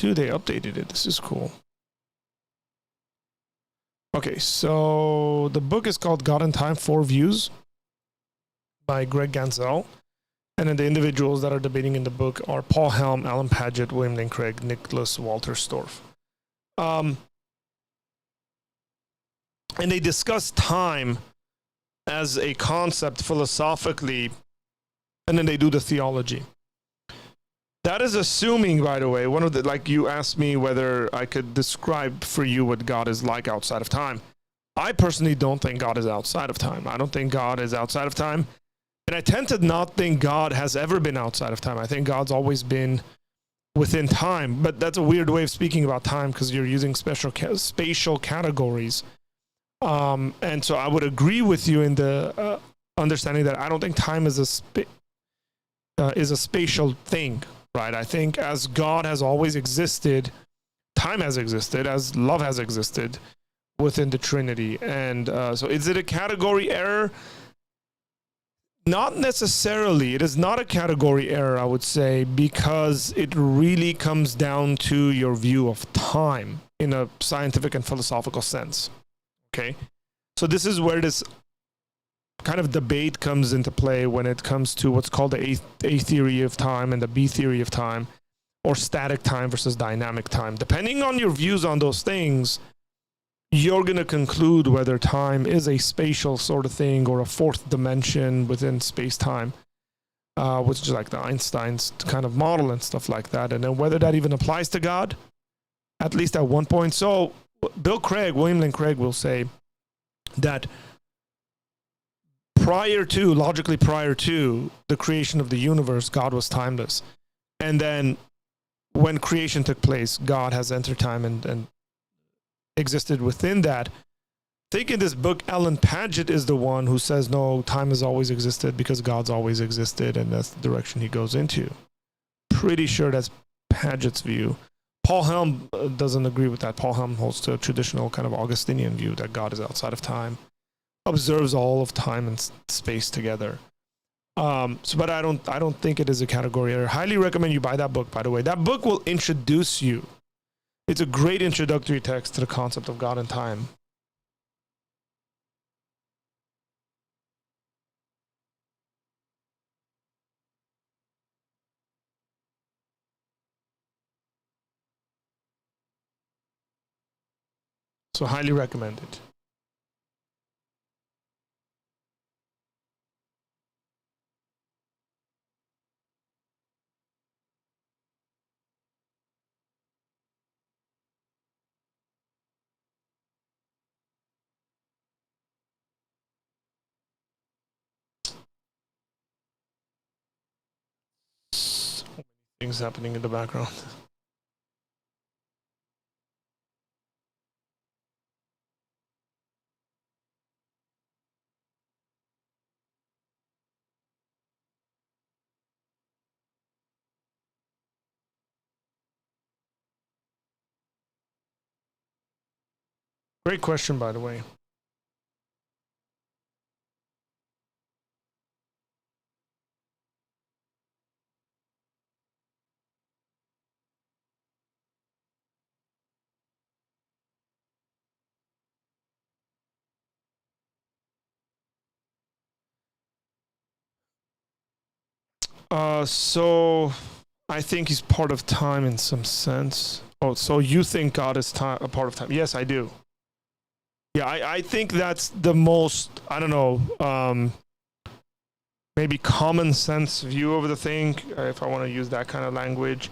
Dude, they updated it. This is cool. Okay, so the book is called God and Time, 4 Views by Greg Gansel. And then the individuals that are debating in the book are Paul Helm, Alan Paget, William Lane Craig, Nicholas Walter Storff. And they discuss time as a concept philosophically, and then they do the theology. That is assuming, by the way, like you asked me whether I could describe for you what God is like outside of time. I personally don't think God is outside of time. I don't think God is outside of time. And I tend to not think God has ever been outside of time. I think God's always been within time. But that's a weird way of speaking about time because you're using spatial categories. And so I would agree with you in the understanding that I don't think time is a spatial thing. Right, I think as God has always existed, time has existed, as love has existed within the Trinity. And so is it a category error? Not necessarily. It is not a category error, I would say, because it really comes down to your view of time in a scientific and philosophical sense. Okay? So this is where this kind of debate comes into play when it comes to what's called the A theory of time and the B theory of time, or static time versus dynamic time. Depending on your views on those things, you're going to conclude whether time is a spatial sort of thing or a fourth dimension within space-time, which is like the Einstein's kind of model and stuff like that. And then whether that even applies to God, at least at one point. So William Lane Craig will say that logically prior to the creation of the universe, God was timeless. And then when creation took place, God has entered time and existed within that. I think in this book, Alan Paget is the one who says, no, time has always existed because God's always existed, and that's the direction he goes into. Pretty sure that's Paget's view. Paul Helm doesn't agree with that. Paul Helm holds to a traditional kind of Augustinian view that God is outside of time, observes all of time and space together. But I don't think it is a category error. Highly recommend you buy that book, by the way. That book will introduce you. It's a great introductory text to the concept of God and time. So highly recommend it. So many things happening in the background. Great question, by the way. So I think he's part of time in some sense. Oh, so you think God is a part of time? Yes, I do. Yeah, I think that's the most, I don't know, maybe common sense view of the thing, if I want to use that kind of language.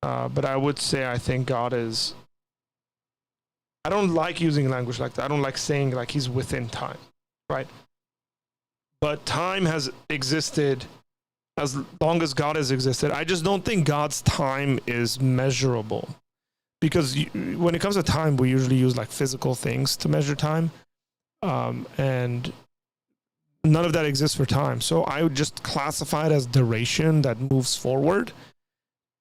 But I would say I think God is, I don't like using language like that. I don't like saying like he's within time, right? But time has existed as long as God has existed. I just don't think God's time is measurable. Because when it comes to time, we usually use like physical things to measure time. And none of that exists for time. So I would just classify it as duration that moves forward.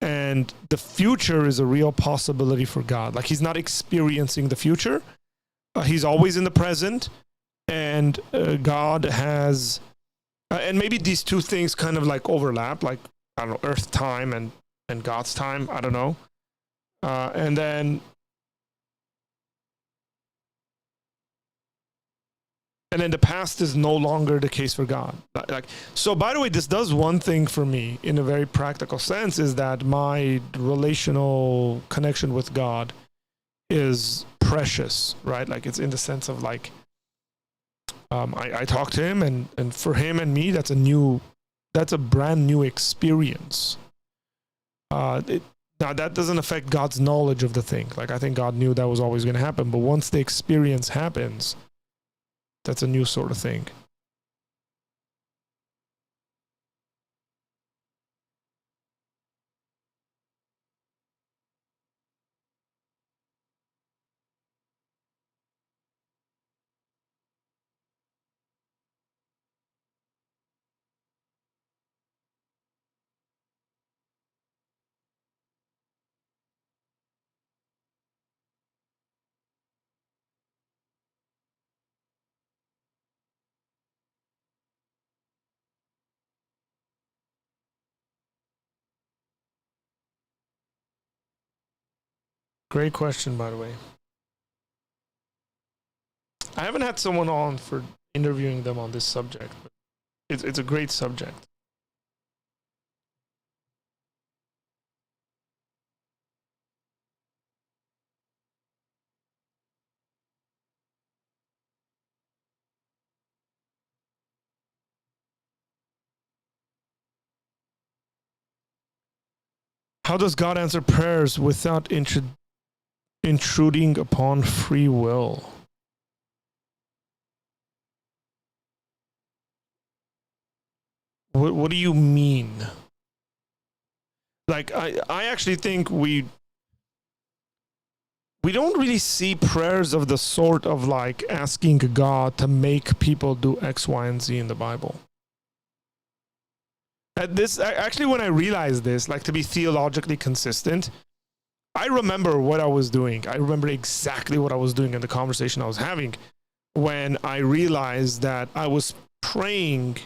And the future is a real possibility for God. Like he's not experiencing the future. He's always in the present. And God has... and maybe these two things kind of like overlap. Like, I don't know, Earth time and God's time. I don't know. And then the past is no longer the case for God. Like, so by the way, this does one thing for me in a very practical sense, is that my relational connection with God is precious, right? Like, it's in the sense of like, I talk to him, and for him and me, that's a brand new experience. Now that doesn't affect God's knowledge of the thing. Like, I think God knew that was always going to happen, but once the experience happens, that's a new sort of thing. Great question, by the way. I haven't had someone on for interviewing them on this subject, but it's a great subject. How does God answer prayers without intruding upon free will? What do you mean? Like, I actually think we don't really see prayers of the sort of like asking God to make people do X, Y, and Z in the Bible. At this, actually, when I realized this, like, to be theologically consistent, I remember what I was doing. I remember exactly what I was doing in the conversation I was having when I realized that I was praying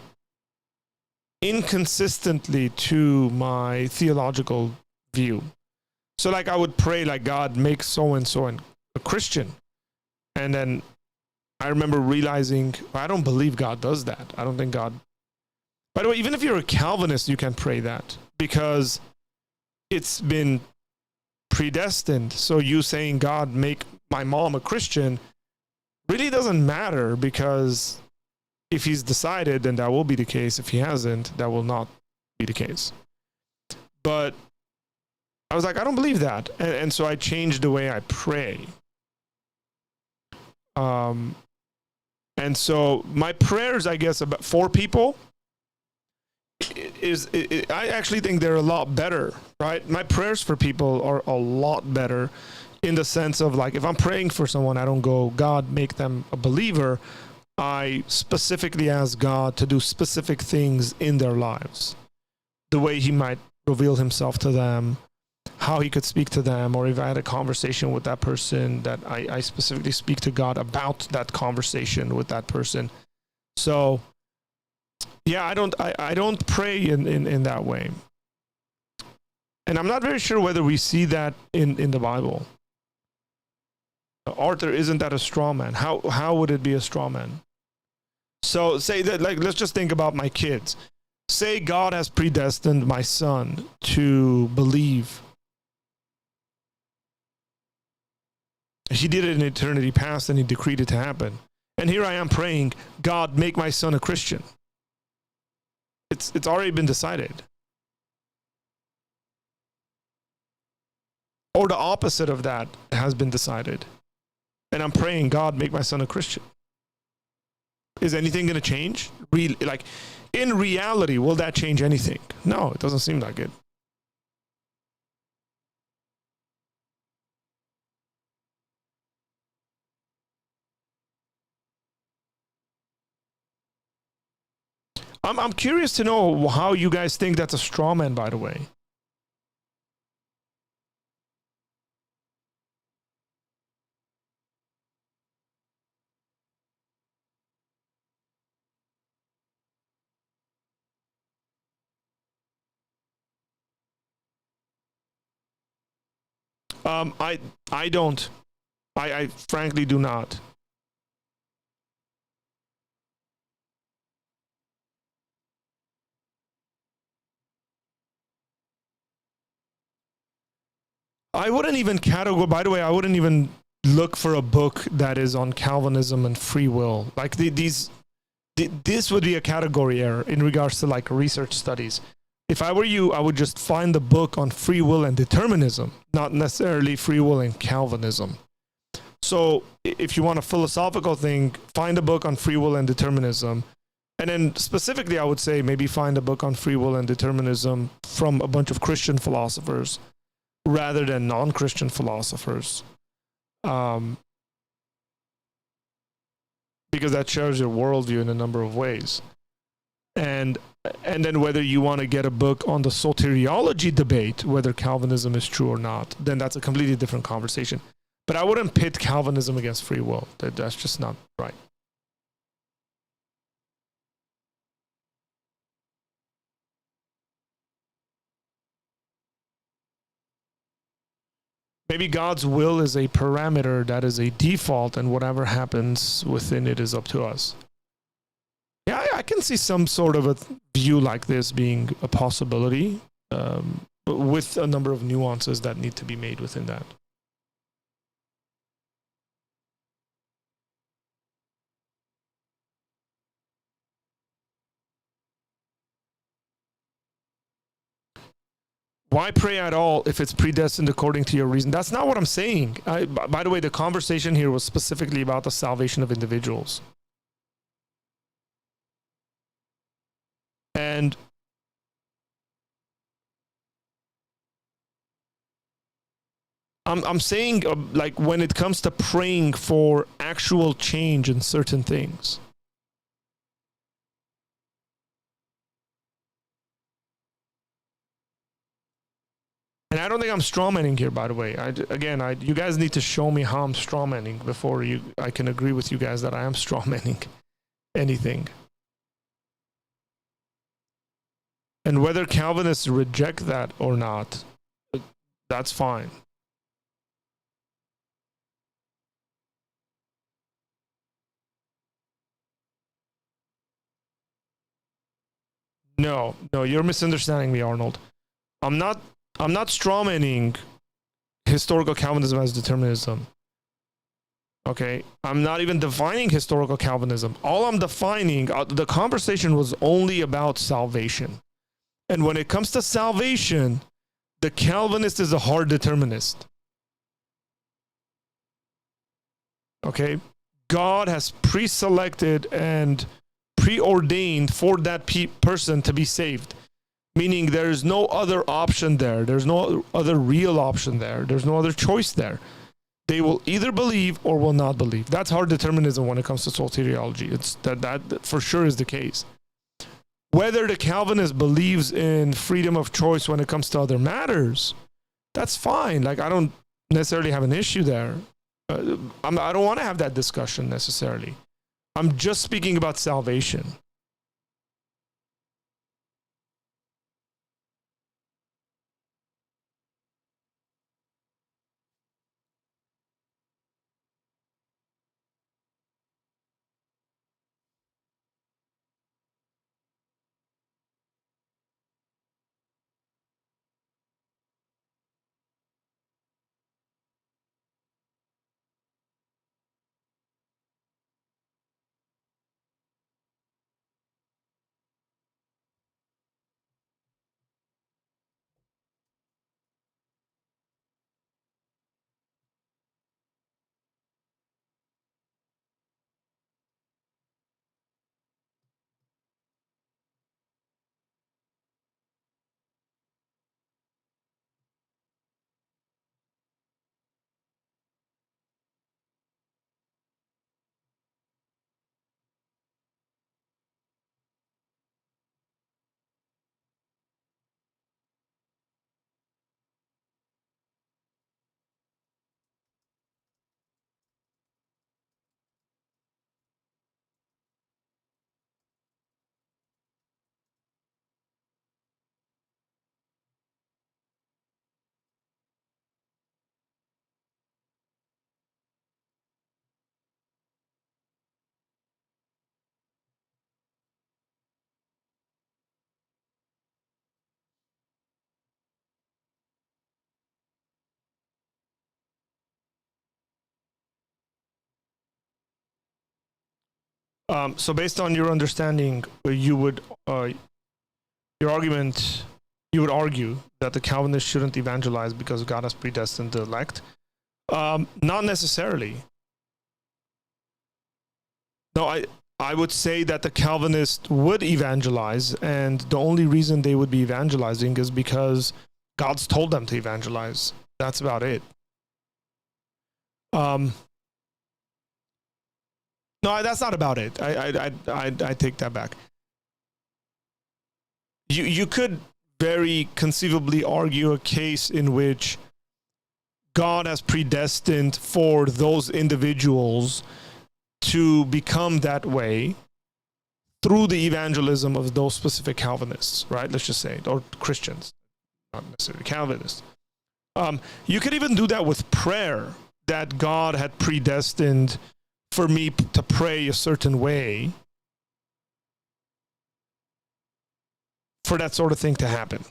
inconsistently to my theological view. So, like, I would pray, like, God, make so and so a Christian. And then I remember realizing, I don't believe God does that. I don't think God. By the way, even if you're a Calvinist, you can pray that because it's been predestined. So, you saying, God, make my mom a Christian really doesn't matter, because if he's decided, then that will be the case. If he hasn't, that will not be the case. But I was like, I don't believe that. And so I changed the way I pray. And so my prayers, I guess, about for people I actually think they're a lot better, right? My prayers for people are a lot better in the sense of, like, if I'm praying for someone, I don't go, God, make them a believer. I specifically ask God to do specific things in their lives, the way he might reveal himself to them, how he could speak to them, or if I had a conversation with that person, that I specifically speak to God about that conversation with that person. So yeah, I don't pray in that way. And I'm not very sure whether we see that in the Bible. Arthur, isn't that a straw man? How would it be a straw man? So say that, like, let's just think about my kids. Say God has predestined my son to believe. He did it in eternity past, and he decreed it to happen. And here I am praying, God, make my son a Christian. It's already been decided. Or the opposite of that has been decided. And I'm praying, God, make my son a Christian. Is anything going to change? Like, in reality, will that change anything? No, it doesn't seem like it. I'm curious to know how you guys think that's a straw man, by the way. I don't. I frankly do not. I wouldn't even categorize. By the way, I wouldn't even look for a book that is on Calvinism and free will. Like this would be a category error in regards to like research studies. If I were you, I would just find the book on free will and determinism, not necessarily free will and Calvinism. So if you want a philosophical thing, find a book on free will and determinism. And then specifically, I would say maybe find a book on free will and determinism from a bunch of Christian philosophers rather than non-Christian philosophers. Because that shares your worldview in a number of ways. And then whether you want to get a book on the soteriology debate, whether Calvinism is true or not, then that's a completely different conversation. But I wouldn't pit Calvinism against free will. That's just not right. Maybe God's will is a parameter that is a default, and whatever happens within it is up to us. Yeah, I can see some sort of a view like this being a possibility, but with a number of nuances that need to be made within that. Why pray at all if it's predestined according to your reason? That's not what I'm saying. By the way, the conversation here was specifically about the salvation of individuals. And I'm saying, like, when it comes to praying for actual change in certain things. And I don't think I'm strawmanning here, by the way. You guys need to show me how I'm strawmanning before I can agree with you guys that I am strawmanning anything. And whether Calvinists reject that or not, that's fine. No, you're misunderstanding me, Arnold. I'm not strawmanning historical Calvinism as determinism. Okay, I'm not even defining historical Calvinism. All I'm defining, the conversation was only about salvation. And when it comes to salvation, the Calvinist is a hard determinist. Okay, God has pre-selected and preordained for that person to be saved. Meaning there's no other option there. There's no other real option there. There's no other choice there. They will either believe or will not believe. That's hard determinism when it comes to soteriology. It's that for sure is the case. Whether the Calvinist believes in freedom of choice when it comes to other matters, that's fine. Like, I don't necessarily have an issue there. I don't want to have that discussion necessarily. I'm just speaking about salvation. So based on your understanding, you would your argument, you would argue that the Calvinists shouldn't evangelize because God has predestined the elect. Not necessarily. No, I would say that the Calvinists would evangelize, and the only reason they would be evangelizing is because God's told them to evangelize. That's about it. No, that's not about it. I take that back. You could very conceivably argue a case in which God has predestined for those individuals to become that way through the evangelism of those specific Calvinists, right? Let's just say, or Christians, not necessarily Calvinists. You could even do that with prayer, that God had predestined for me to pray a certain way for that sort of thing to happen.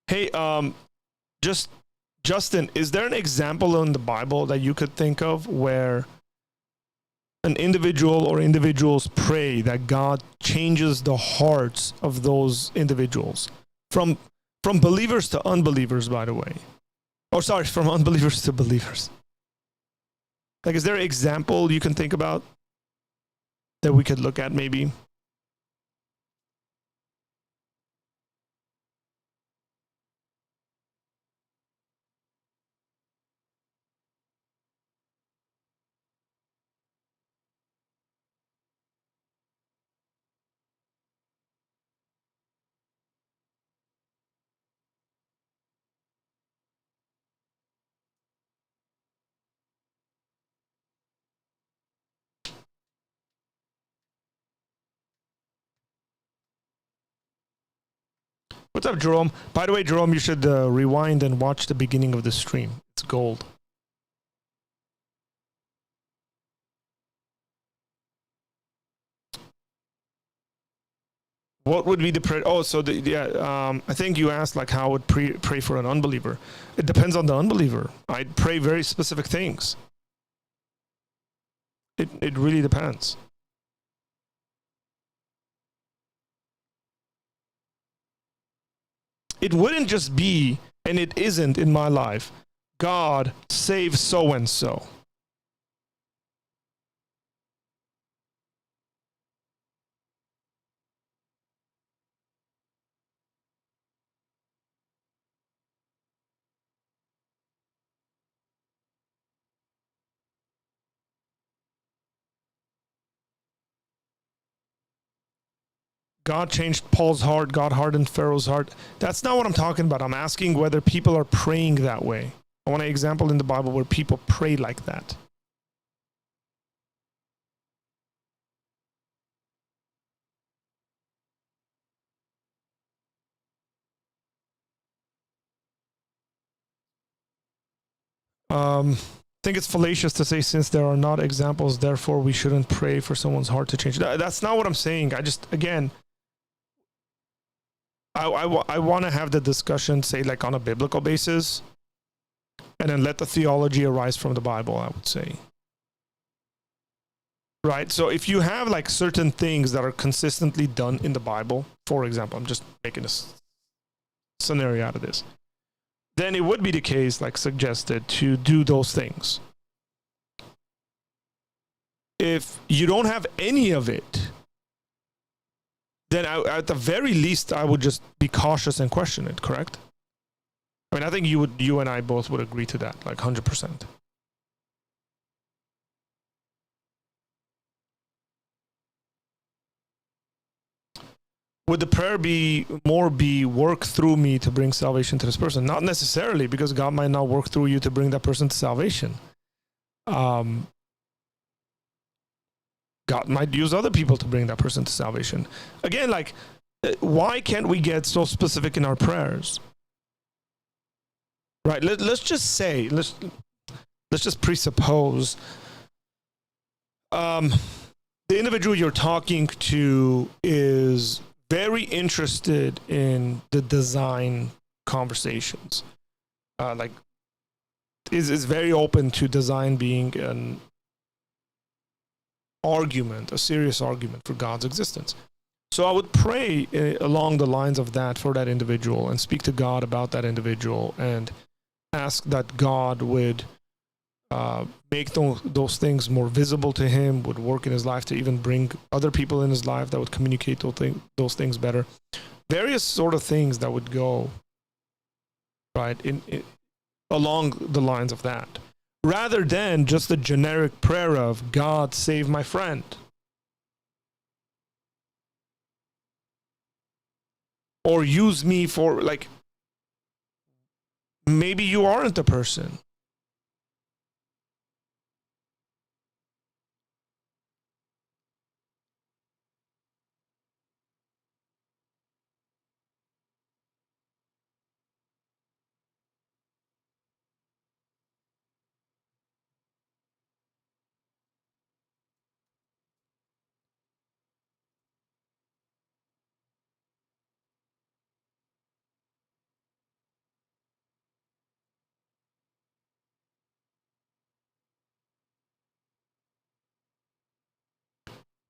Hey, just Justin, is there an example in the Bible that you could think of where an individual or individuals pray that God changes the hearts of those individuals from believers to unbelievers, by the way? Oh, sorry, from unbelievers to believers. Like, is there an example you can think about that we could look at maybe? What's up, Jerome? By the way, Jerome, you should rewind and watch the beginning of the stream. It's gold. What would be the prayer? Oh, so I think you asked like how I would pray for an unbeliever. It depends on the unbeliever. I'd pray very specific things. It really depends. It wouldn't just be, and it isn't in my life, God save so and so. God changed Paul's heart, God hardened Pharaoh's heart. That's not what I'm talking about. I'm asking whether people are praying that way. I want an example in the Bible where people pray like that. I think it's fallacious to say since there are not examples, therefore we shouldn't pray for someone's heart to change. That's not what I'm saying. I want to have the discussion, say, like on a biblical basis, and then let the theology arise from the Bible, I would say. Right? So if you have like certain things that are consistently done in the Bible, for example, I'm just making a scenario out of this, then it would be the case, like suggested, to do those things. If you don't have any of it, then at the very least, I would just be cautious and question it, correct? I mean, I think you and I both would agree to that, like 100%. Would the prayer be work through me to bring salvation to this person? Not necessarily, because God might not work through you to bring that person to salvation. God might use other people to bring that person to salvation. Again, like, why can't we get so specific in our prayers? right? Let's just say, let's just presuppose the individual you're talking to is very interested in the design conversations, like is very open to design being an argument, a serious argument for God's existence. So I would pray along the lines of that for that individual and speak to God about that individual and ask that God would make those things more visible to him, would work in his life to even bring other people in his life that would communicate those things better. Various sort of things that would go right along the lines of that, rather than just the generic prayer of God save my friend, or use me for, like, maybe you aren't the person.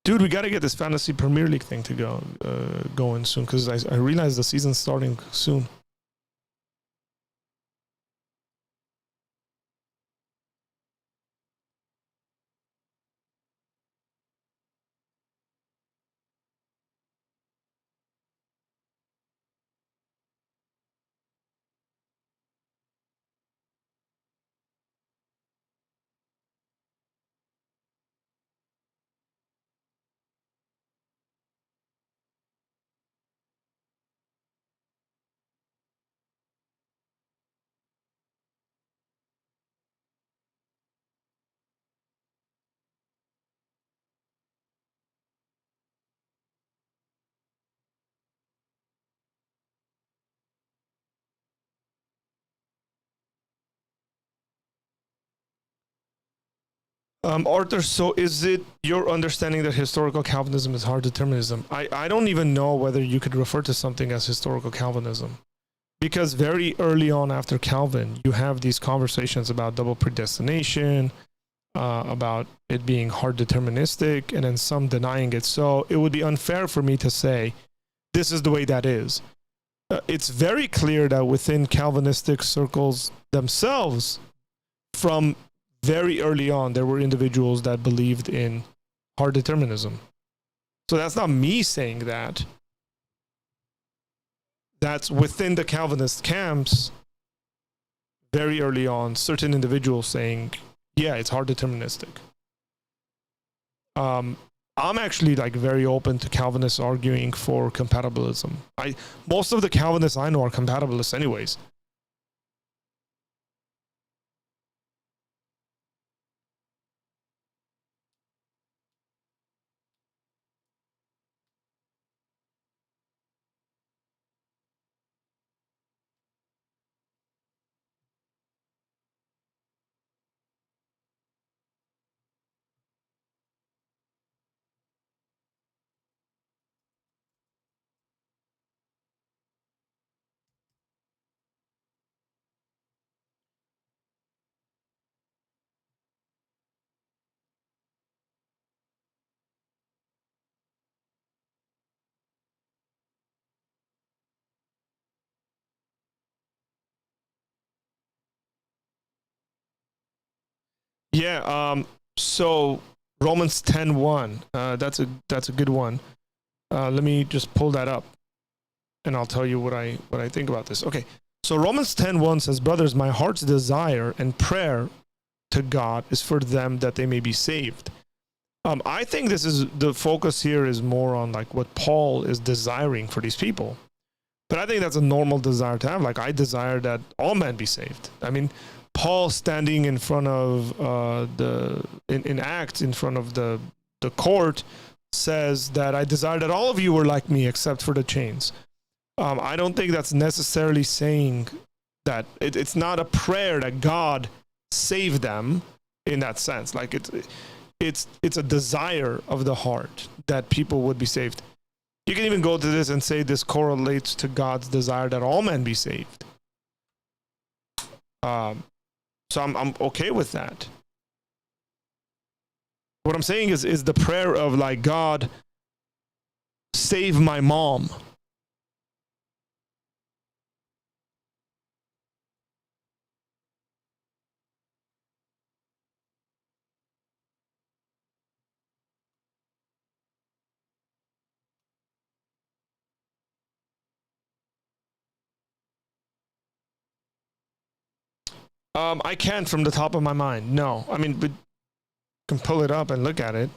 Dude, we got to get this fantasy Premier League thing to go going soon, because I realize the season's starting soon. Arthur, so is it your understanding that historical Calvinism is hard determinism? I don't even know whether you could refer to something as historical Calvinism, because very early on after Calvin, you have these conversations about double predestination, about it being hard deterministic, and then some denying it. So it would be unfair for me to say this is the way that is. It's very clear that within Calvinistic circles themselves, from very early on, there were individuals that believed in hard determinism. So that's not me saying that. That's within the Calvinist camps, very early on, certain individuals saying, yeah, it's hard deterministic. I'm actually like very open to Calvinists arguing for compatibilism. Most of the Calvinists I know are compatibilists anyways. Yeah, so Romans 10:1, that's a good one. Let me just pull that up, and I'll tell you what I think about this. Okay, so Romans 10:1 says, "Brothers, my heart's desire and prayer to God is for them that they may be saved." I think this is the focus here is more on like what Paul is desiring for these people, but I think that's a normal desire to have. Like, I desire that all men be saved. I mean, Paul standing in front of in Acts, in front of the court, says that I desire that all of you were like me except for the chains. I don't think that's necessarily saying that it's not a prayer that God save them in that sense. Like it's a desire of the heart that people would be saved. You can even go to this and say this correlates to God's desire that all men be saved. So I'm okay with that. What I'm saying is the prayer of like, God, save my mom. I can't from the top of my mind. No, I mean, but you can pull it up and look at it.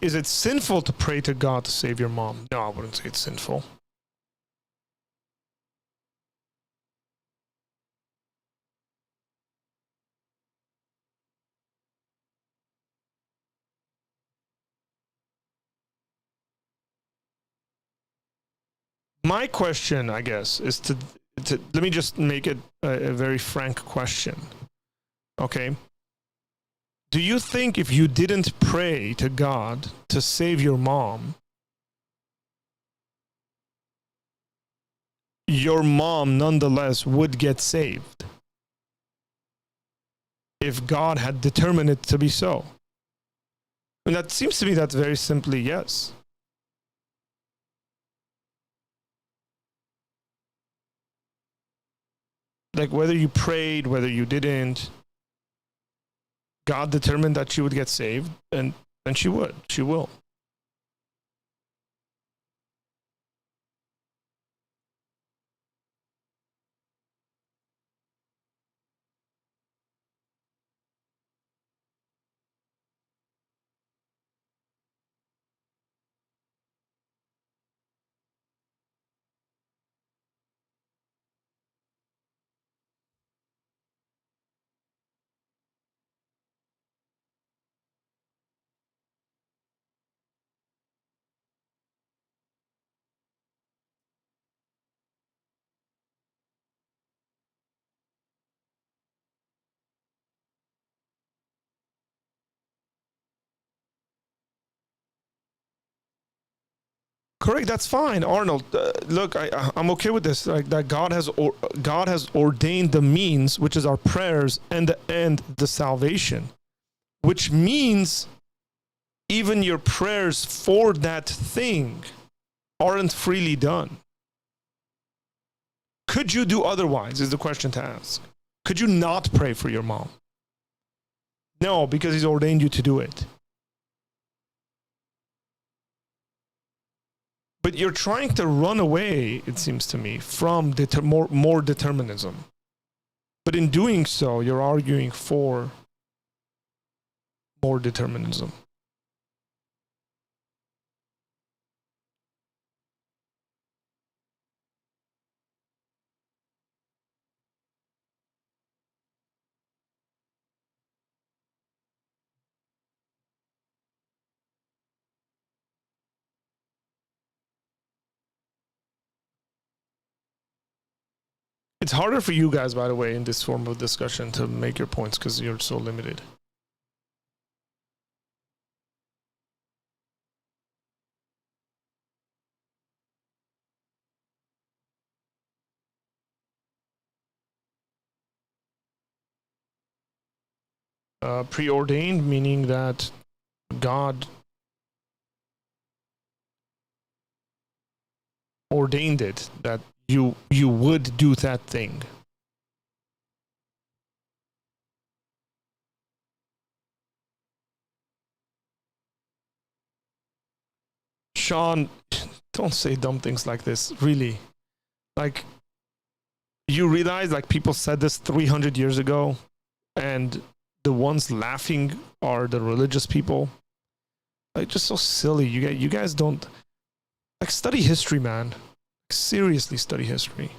Is it sinful to pray to God to save your mom? No, I wouldn't say it's sinful. My question, I guess, is to let me just make it a very frank question. Okay. Do you think if you didn't pray to God to save your mom nonetheless would get saved if God had determined it to be so? And that seems to me that's very simply yes. Like whether you prayed, whether you didn't, God determined that she would get saved, and she would. She will. Correct. That's fine, Arnold. Look, I'm okay with this. Like that, God has ordained the means, which is our prayers, and the end, the salvation, which means even your prayers for that thing aren't freely done. Could you do otherwise, is the question to ask. Could you not pray for your mom? No, because he's ordained you to do it. But you're trying to run away, it seems to me, from more determinism. But in doing so, you're arguing for more determinism. It's harder for you guys, by the way, in this form of discussion to make your points because you're so limited. Preordained, meaning that God ordained it, that you would do that thing. Sean, don't say dumb things like this, really. Like, you realize, like, people said this 300 years ago, and the ones laughing are the religious people. Like, just so silly. You guys don't, like, study history, man. Like, seriously study history.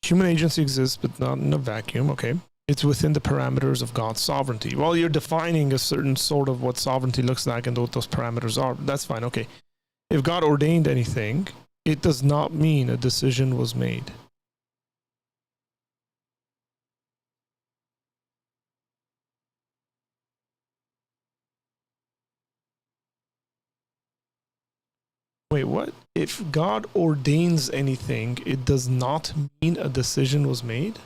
Human agency exists, but not in a vacuum. Okay. It's within the parameters of God's sovereignty. Well, you're defining a certain sort of what sovereignty looks like and what those parameters are. That's fine. Okay. If God ordained anything, it does not mean a decision was made. Wait, what? If God ordains anything, it does not mean a decision was made?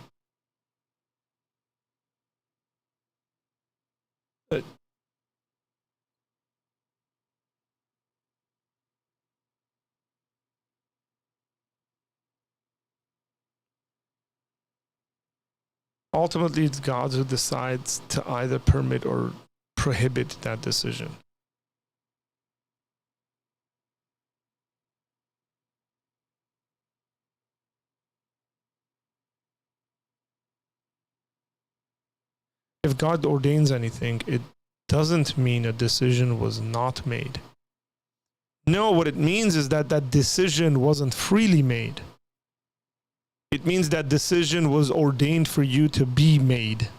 Ultimately, it's God who decides to either permit or prohibit that decision. If God ordains anything, it doesn't mean a decision was not made. No, what it means is that that decision wasn't freely made. It means that decision was ordained for you to be made.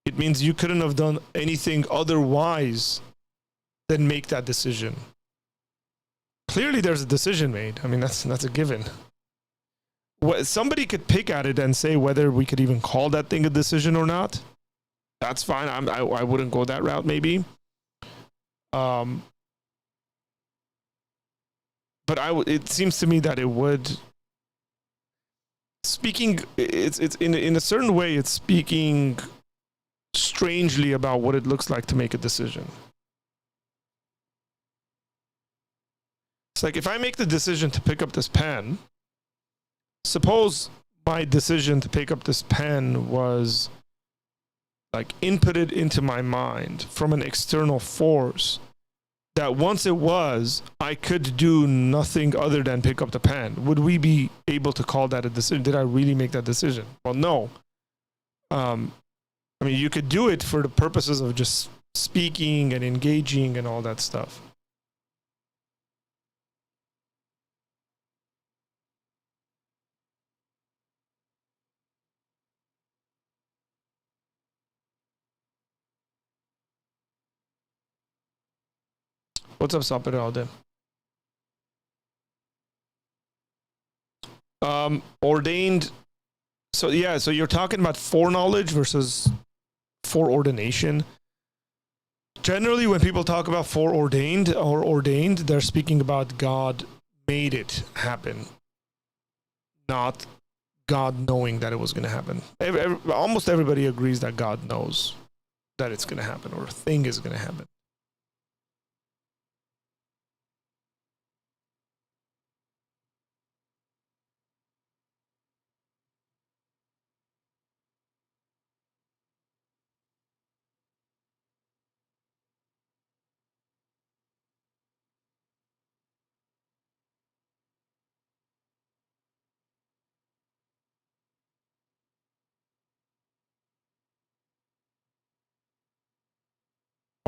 It means you couldn't have done anything otherwise than make that decision. Clearly, there's a decision made. I mean, that's a given. Somebody could pick at it and say whether we could even call that thing a decision or not. That's fine. I wouldn't go that route, maybe. But it seems to me that it would. Speaking, it's in a certain way, it's speaking strangely about what it looks like to make a decision. It's like if I make the decision to pick up this pen, suppose my decision to pick up this pen was like inputted into my mind from an external force, that once it was, I could do nothing other than pick up the pen. Would we be able to call that a decision? Did I really make that decision? Well, no. I mean, you could do it for the purposes of just speaking and engaging and all that stuff. What's up, Sapirade? Ordained. So yeah, so you're talking about foreknowledge versus foreordination. Generally, when people talk about foreordained or ordained, they're speaking about God made it happen, not God knowing that it was going to happen. Almost everybody agrees that God knows that it's going to happen or a thing is going to happen.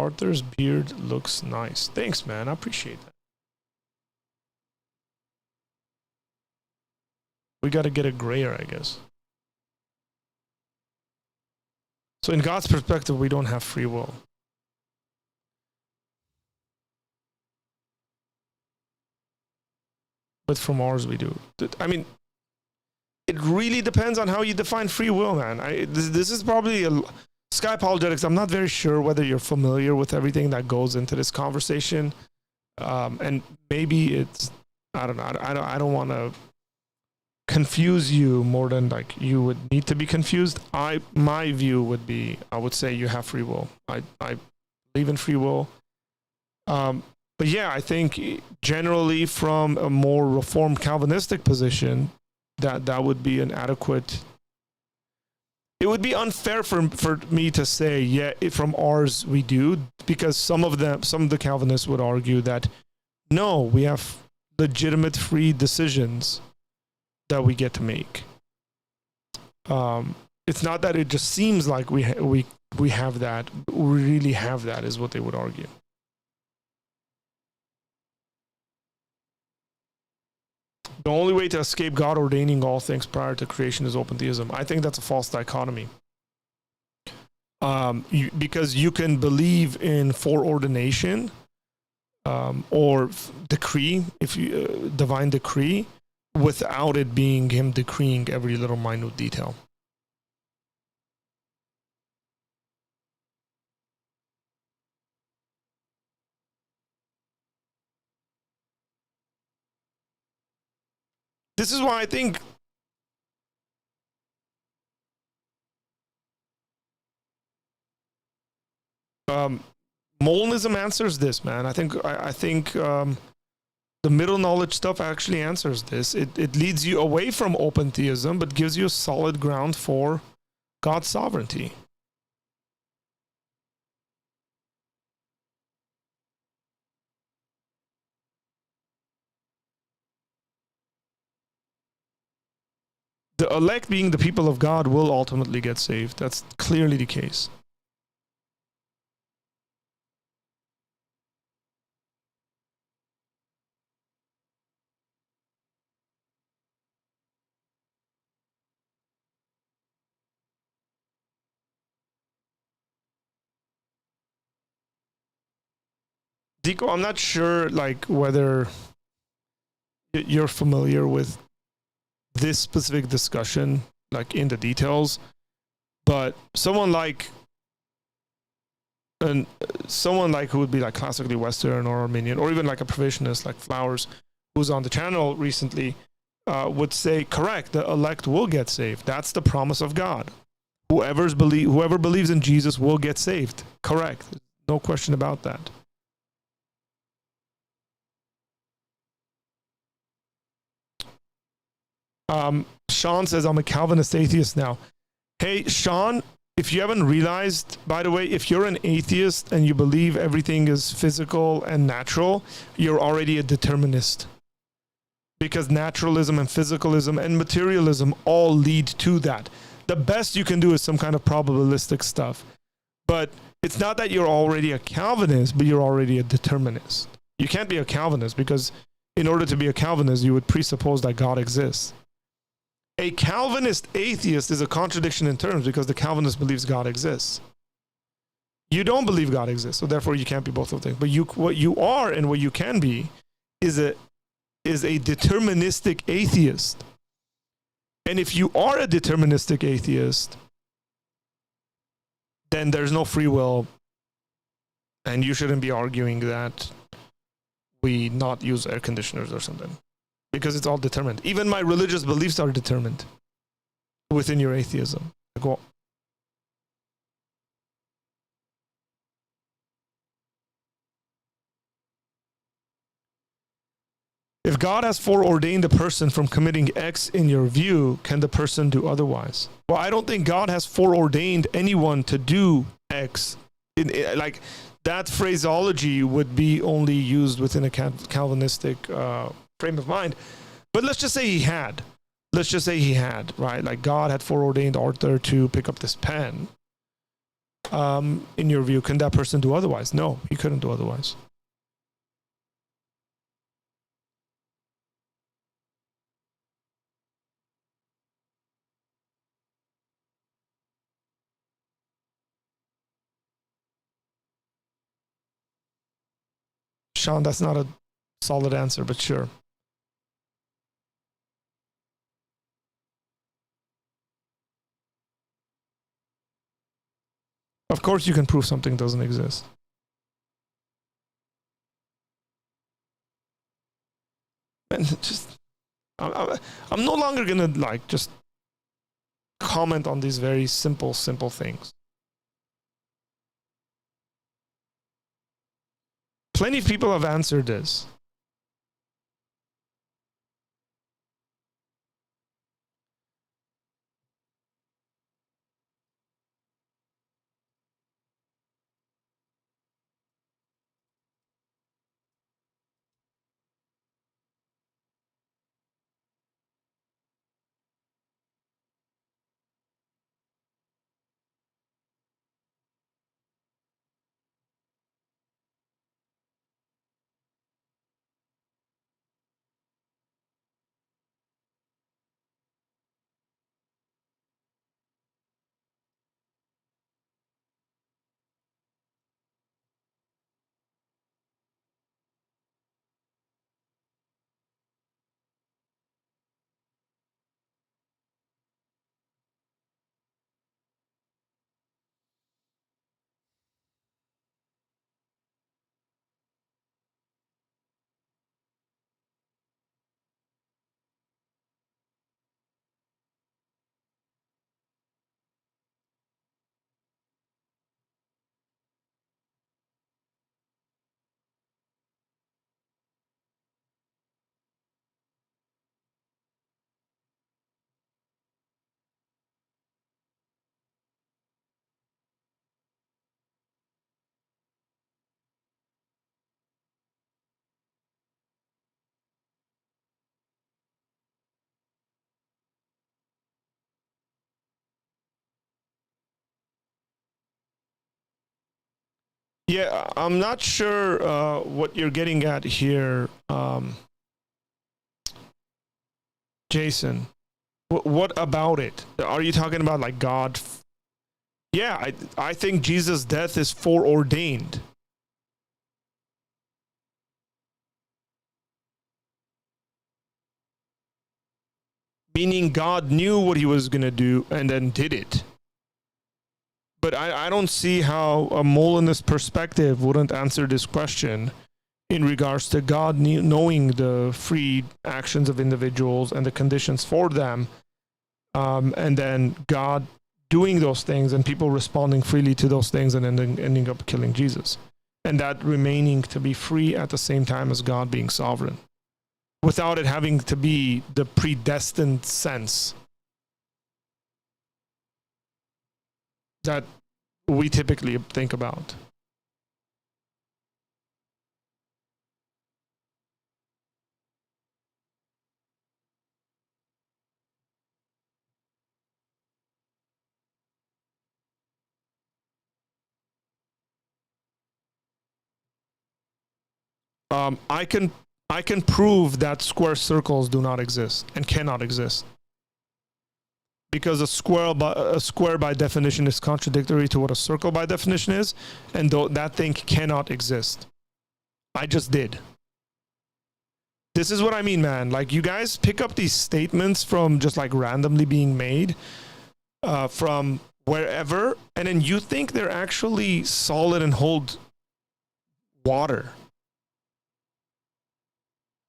Arthur's beard looks nice. Thanks, man. I appreciate that. We got to get it grayer, I guess. So in God's perspective, we don't have free will. But from ours, we do. I mean, it really depends on how you define free will, man. This is probably Sky Apologetics. I'm not very sure whether you're familiar with everything that goes into this conversation. And maybe it's, I don't know. I don't want to confuse you more than like you would need to be confused. My view would be, I would say you have free will. I believe in free will. But yeah, I think generally from a more Reformed Calvinistic position, that would be an adequate. It would be unfair for me to say, yeah, from ours we do, because some of the Calvinists would argue that no, we have legitimate free decisions that we get to make. It's not that it just seems like we have that. We really have that, is what they would argue. The only way to escape God ordaining all things prior to creation is open theism. I think that's a false dichotomy. Because you can believe in foreordination or decree, if you divine decree, without it being him decreeing every little minute detail. This is why I think Molinism answers this, man. I think the middle knowledge stuff actually answers this. It leads you away from open theism, but gives you a solid ground for God's sovereignty. The elect, being the people of God, will ultimately get saved. That's clearly the case. Dico, I'm not sure like whether you're familiar with this specific discussion, like in the details, but someone like who would be like classically Western or Arminian, or even like a provisionist like Flowers, who's on the channel recently, would say, correct, the elect will get saved. That's the promise of God. Whoever believes in Jesus will get saved. Correct. No question about that. Sean says, I'm a Calvinist atheist now. Hey, Sean, if you haven't realized, by the way, if you're an atheist and you believe everything is physical and natural, you're already a determinist. Because naturalism and physicalism and materialism all lead to that. The best you can do is some kind of probabilistic stuff. But it's not that you're already a Calvinist, but you're already a determinist. You can't be a Calvinist because in order to be a Calvinist, you would presuppose that God exists. A Calvinist atheist is a contradiction in terms because the Calvinist believes God exists. You don't believe God exists, so therefore you can't be both of them. But what you are and what you can be is a deterministic atheist. And if you are a deterministic atheist, then there's no free will, and you shouldn't be arguing that we not use air conditioners or something. Because it's all determined. Even my religious beliefs are determined within your atheism. Like, well, if God has foreordained a person from committing X in your view, can the person do otherwise? Well, I don't think God has foreordained anyone to do X. Like, that phraseology would be only used within a Calvinistic frame of mind. But let's just say he had. Right? Like God had foreordained Arthur to pick up this pen. in your view, can that person do otherwise? No, he couldn't do otherwise. Sean, that's not a solid answer, but sure. Of course you can prove something doesn't exist. And just, I'm no longer gonna like just comment on these very simple things. Plenty of people have answered this. Yeah, I'm not sure what you're getting at here, Jason. What about it? Are you talking about like God? Yeah, I think Jesus' death is foreordained. Meaning God knew what he was going to do and then did it. But I don't see how a Molinist perspective wouldn't answer this question in regards to God knowing the free actions of individuals and the conditions for them, and then God doing those things and people responding freely to those things and then ending up killing Jesus. And that remaining to be free at the same time as God being sovereign, without it having to be the predestined sense that we typically think about. I can prove that square circles do not exist and cannot exist. Because a square by definition is contradictory to what a circle by definition is, and that thing cannot exist. I just did. This is what I mean, man. Like, you guys pick up these statements from just like randomly being made from wherever, and then you think they're actually solid and hold water.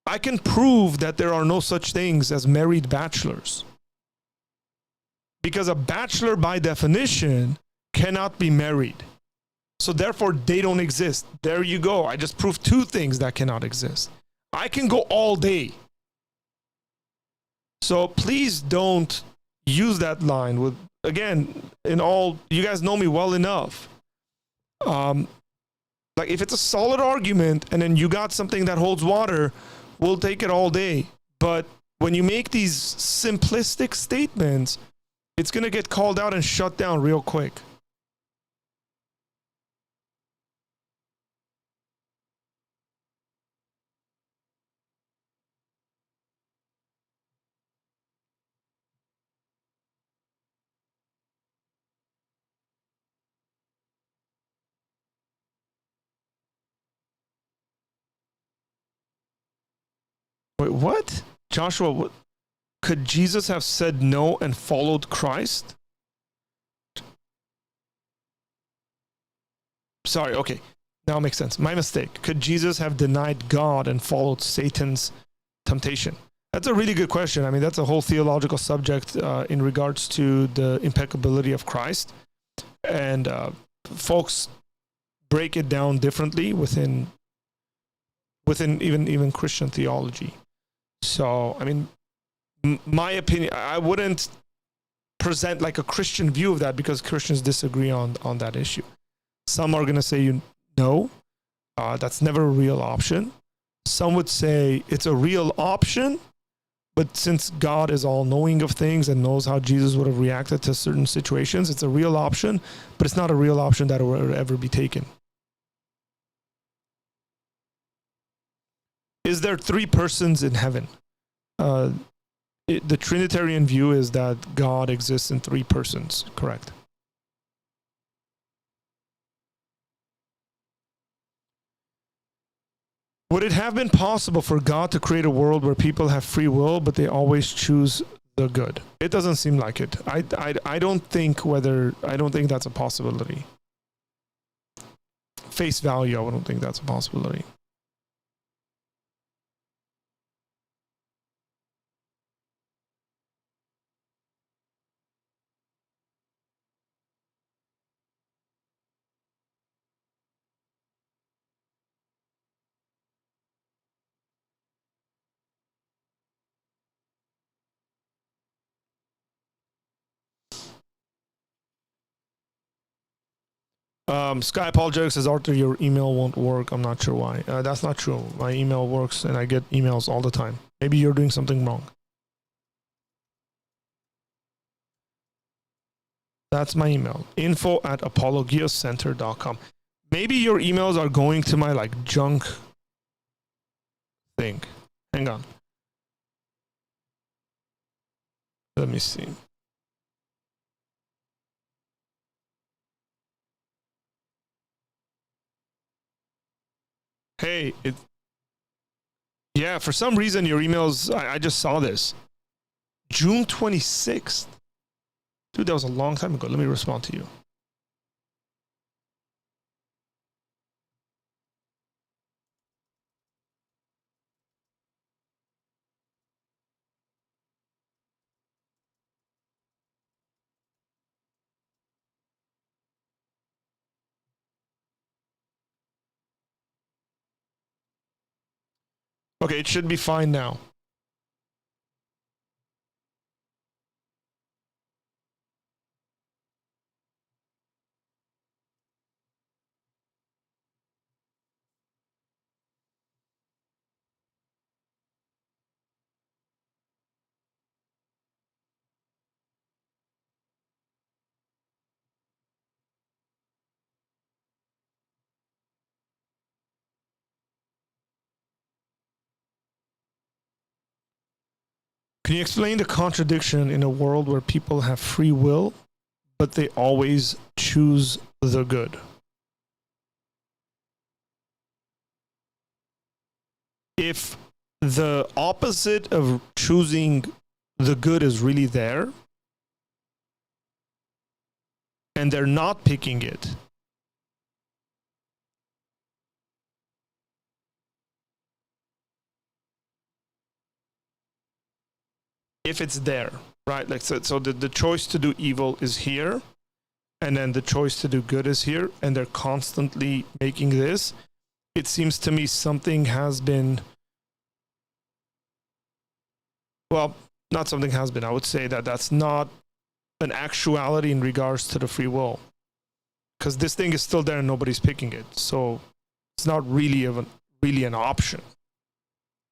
I can prove that there are no such things as married bachelors. Because a bachelor, by definition, cannot be married. So therefore, they don't exist. There you go. I just proved two things that cannot exist. I can go all day. So please don't use that line with, again, you guys know me well enough. Like, if it's a solid argument and then you got something that holds water, we'll take it all day. But when you make these simplistic statements, it's going to get called out and shut down real quick. Wait, what? Joshua, what? Could Jesus have said no and followed Christ? Sorry, okay. Now it makes sense. My mistake. Could Jesus have denied God and followed Satan's temptation? That's a really good question. I mean, that's a whole theological subject in regards to the impeccability of Christ. And folks break it down differently within even Christian theology. So, I mean, my opinion, I wouldn't present like a Christian view of that because Christians disagree on that issue. Some are going to say no, that's never a real option. Some would say it's a real option, but since God is all knowing of things and knows how Jesus would have reacted to certain situations, it's a real option, but it's not a real option that will ever be taken. Is there 3 persons in heaven? The Trinitarian view is that God exists in 3 persons, correct? Would it have been possible for God to create a world where people have free will, but they always choose the good? It doesn't seem like it. I don't think that's a possibility. Face value, I don't think that's a possibility. Sky Apologetics says, Arthur, your email won't work. I'm not sure why. That's not true. My email works and I get emails all the time. Maybe you're doing something wrong. That's my email. info@apologiacenter.com. Maybe your emails are going to my like junk thing. Hang on. Let me see. Hey, yeah, for some reason your emails, I just saw this. June 26th. Dude, that was a long time ago. Let me respond to you. Okay, it should be fine now. Can you explain the contradiction in a world where people have free will, but they always choose the good? If the opposite of choosing the good is really there, and they're not picking it, if it's there, right? Like so the choice to do evil is here, and then the choice to do good is here, and they're constantly making this. It seems to me something has been, well, not something has been. I would say that that's not an actuality in regards to the free will, because this thing is still there and nobody's picking it. So it's not really an option,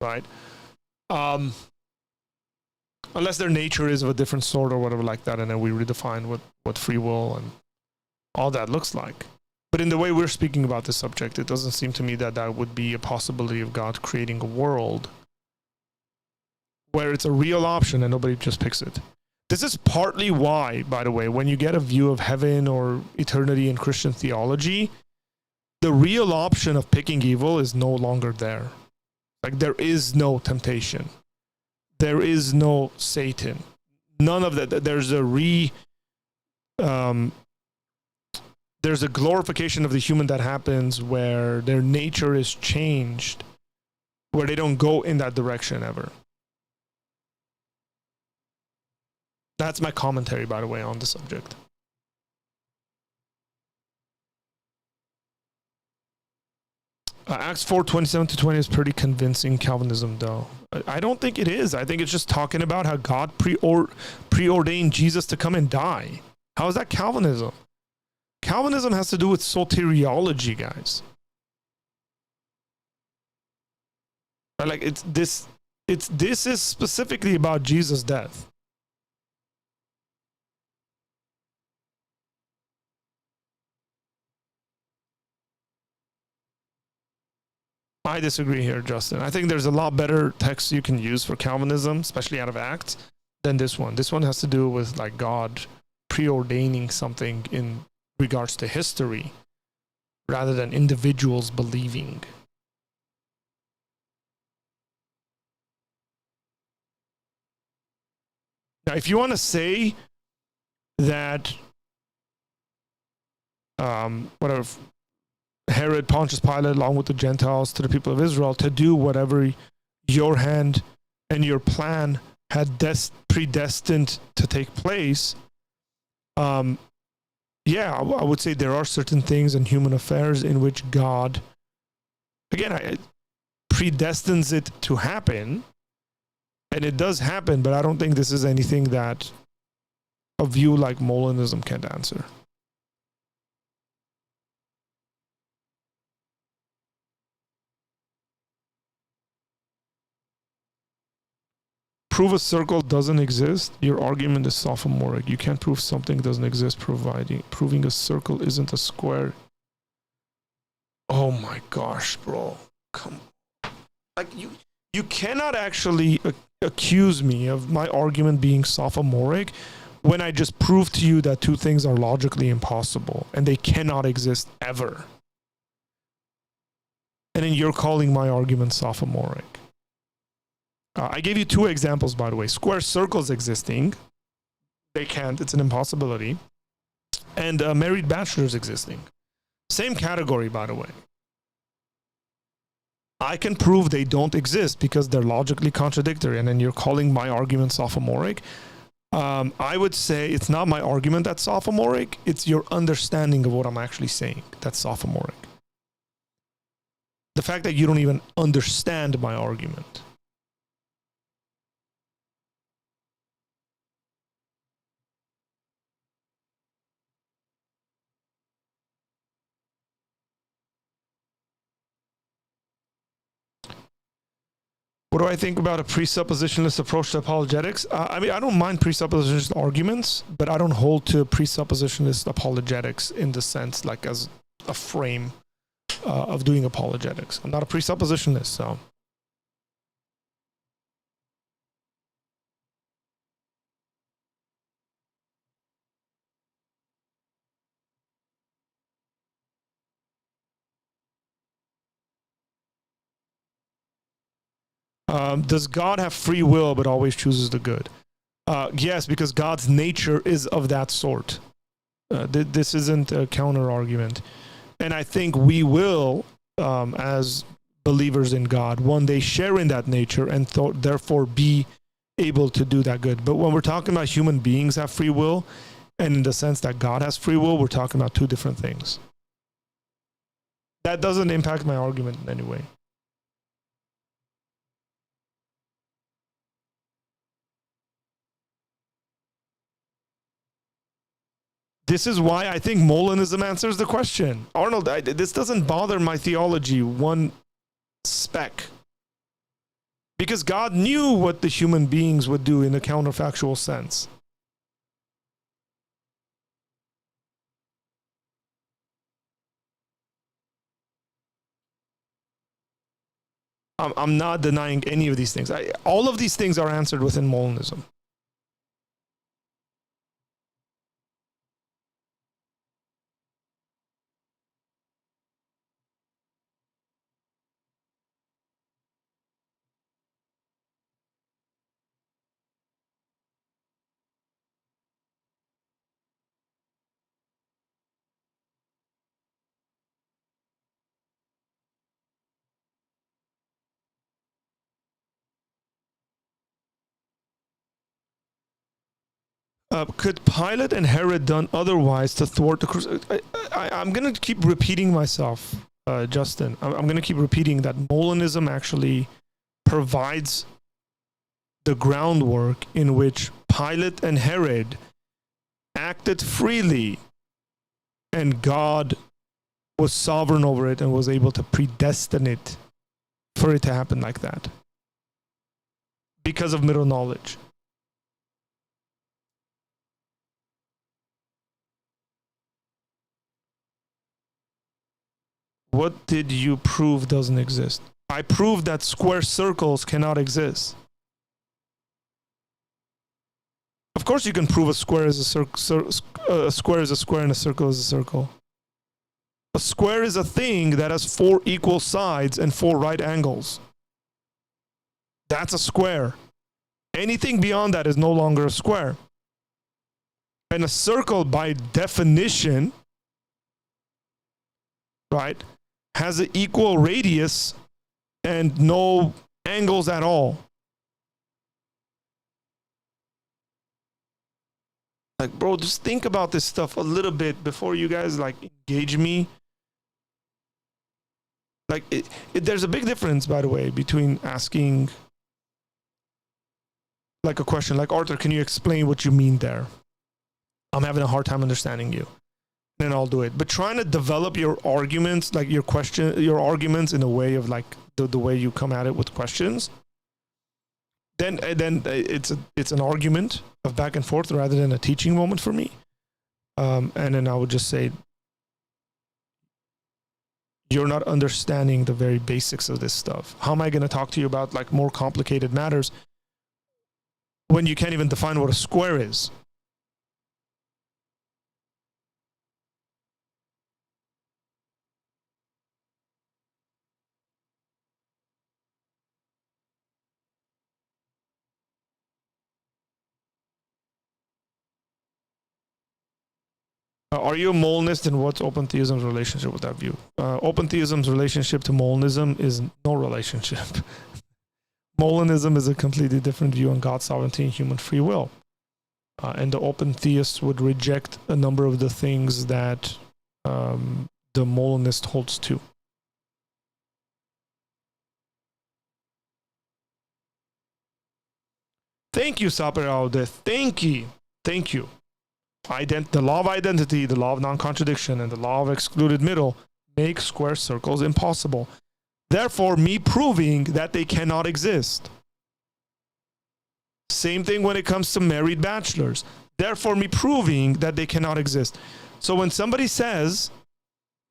right? Unless their nature is of a different sort or whatever like that, and then we redefine what free will and all that looks like. But in the way we're speaking about this subject, it doesn't seem to me that that would be a possibility of God creating a world where it's a real option and nobody just picks it. This is partly why, by the way, when you get a view of heaven or eternity in Christian theology, the real option of picking evil is no longer there. Like there is no temptation. There is no Satan. None of that. There's a glorification of the human that happens where their nature is changed, where they don't go in that direction ever. That's my commentary, by the way, on the subject. Acts 4:27-20 is pretty convincing Calvinism, though. I don't think it is. I think it's just talking about how God preordained Jesus to come and die. How is that Calvinism? Calvinism has to do with soteriology, guys. Like this is specifically about Jesus' death. I disagree here, Justin. I think there's a lot better texts you can use for Calvinism, especially out of Acts, than this one. This one has to do with like God preordaining something in regards to history rather than individuals believing. Now, if you want to say that whatever Herod, Pontius Pilate, along with the Gentiles, to the people of Israel, to do whatever your hand and your plan had predestined to take place, yeah, I would say there are certain things in human affairs in which God, again, predestines it to happen, and it does happen, but I don't think this is anything that a view like Molinism can answer. Prove a circle doesn't exist. Your argument is sophomoric. You can't prove something doesn't exist proving a circle isn't a square. Oh my gosh, bro. Come on. Like you cannot actually accuse me of my argument being sophomoric when I just prove to you that two things are logically impossible and they cannot exist ever. And then you're calling my argument sophomoric. I gave you two examples, by the way. Square circles existing. They can't. It's an impossibility. And married bachelors existing. Same category, by the way. I can prove they don't exist because they're logically contradictory, and then you're calling my argument sophomoric. I would say it's not my argument that's sophomoric. It's your understanding of what I'm actually saying that's sophomoric. The fact that you don't even understand my argument. What do I think about a presuppositionalist approach to apologetics? I mean, I don't mind presuppositionalist arguments, but I don't hold to presuppositionalist apologetics in the sense like as a frame of doing apologetics. I'm not a presuppositionalist, so. Does God have free will but always chooses the good? Yes, because God's nature is of that sort. This isn't a counter argument. And I think we will, as believers in God, one day share in that nature and therefore be able to do that good. But when we're talking about human beings have free will, and in the sense that God has free will, we're talking about two different things. That doesn't impact my argument in any way. This is why I think Molinism answers the question. Arnold, this doesn't bother my theology one speck. Because God knew what the human beings would do in a counterfactual sense. I'm not denying any of these things. All of these things are answered within Molinism. Could Pilate and Herod done otherwise to thwart the crucifixion? I'm going to keep repeating myself, Justin. I'm going to keep repeating that Molinism actually provides the groundwork in which Pilate and Herod acted freely, and God was sovereign over it and was able to predestine it for it to happen like that because of middle knowledge. What did you prove doesn't exist? I proved that square circles cannot exist. Of course you can prove a square is a square is a square and a circle is a circle. A square is a thing that has 4 equal sides and 4 right angles. That's a square. Anything beyond that is no longer a square. And a circle, by definition, right, has an equal radius and no angles at all. Like, bro, just think about this stuff a little bit before you guys like engage me. Like, there's a big difference, by the way, between asking like a question like, Arthur, can you explain what you mean there? I'm having a hard time understanding you. Then I'll do it. But trying to develop your arguments, like your arguments in a way of like the way you come at it with questions, then it's an argument of back and forth rather than a teaching moment for me. And then I would just say, you're not understanding the very basics of this stuff. How am I going to talk to you about like more complicated matters when you can't even define what a square is? Are you a Molinist, and what's open theism's relationship with that view? Open theism's relationship to Molinism is no relationship. Molinism is a completely different view on God's sovereignty and human free will. And the open theists would reject a number of the things that the Molinist holds to. Thank you, Saperaude. Thank you. Thank you. The law of identity, the law of non-contradiction, and the law of excluded middle make square circles impossible. Therefore, me proving that they cannot exist. Same thing when it comes to married bachelors. Therefore, me proving that they cannot exist. So when somebody says,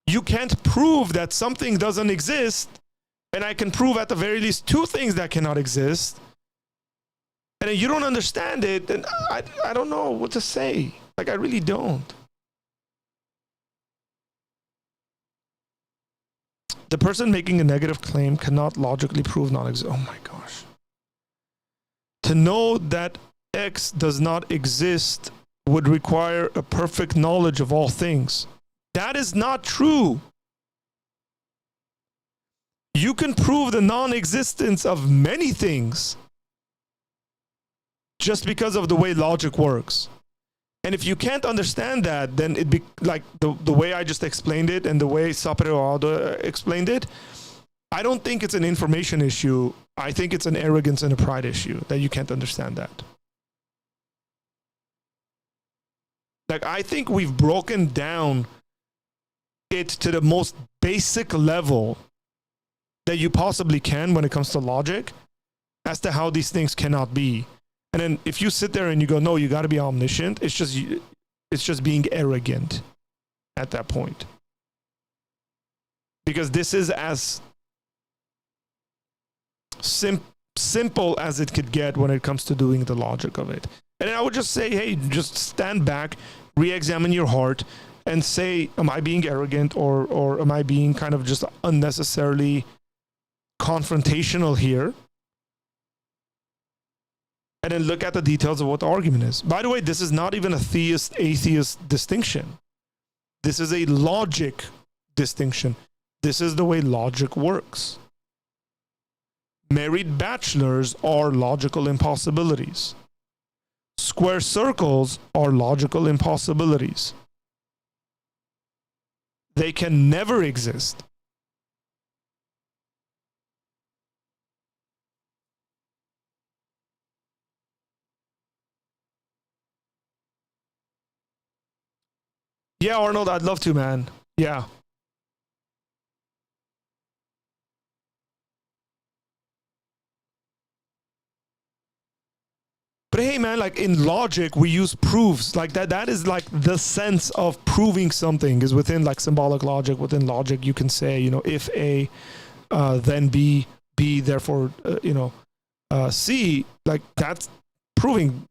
you can't prove that something doesn't exist, and I can prove at the very least 2 things that cannot exist, and you don't understand it, then I don't know what to say. Like, I really don't. The person making a negative claim cannot logically prove non-existence. Oh my gosh. To know that X does not exist would require a perfect knowledge of all things. That is not true. You can prove the non-existence of many things just because of the way logic works. And if you can't understand that, then it'd be like the way I just explained it and the way Saperaude explained it. I don't think it's an information issue. I think it's an arrogance and a pride issue that you can't understand that. Like, I think we've broken down it to the most basic level that you possibly can when it comes to logic as to how these things cannot be. And then if you sit there and you go, no, you got to be omniscient, it's just being arrogant at that point. Because this is as simple as it could get when it comes to doing the logic of it. And then I would just say, hey, just stand back, re-examine your heart, and say, am I being arrogant or am I being kind of just unnecessarily confrontational here? And then look at the details of what the argument is. By the way, this is not even a theist-atheist distinction. This is a logic distinction. This is the way logic works. Married bachelors are logical impossibilities. square circles are logical impossibilities. They can never exist. Yeah, Arnold, I'd love to, man. Yeah. But hey, man, like in logic, we use proofs. Like that is like the sense of proving something is within like symbolic logic. Within logic, you can say, if A, then B, B, therefore, C, like that's proving.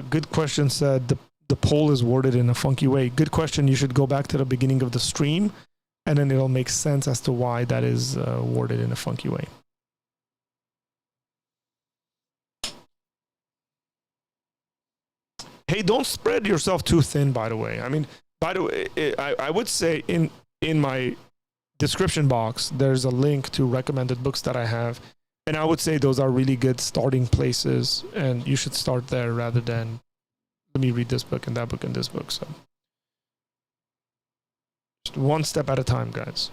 Good question said the poll is worded in a funky way. Good question. You should go back to the beginning of the stream, and then it'll make sense as to why that is worded in a funky way. Hey, don't spread yourself too thin, by the way. I mean, by the way, I would say in my description box, there's a link to recommended books that I have. And I would say those are really good starting places, and you should start there rather than let me read this book and that book and this book. So just one step at a time, guys.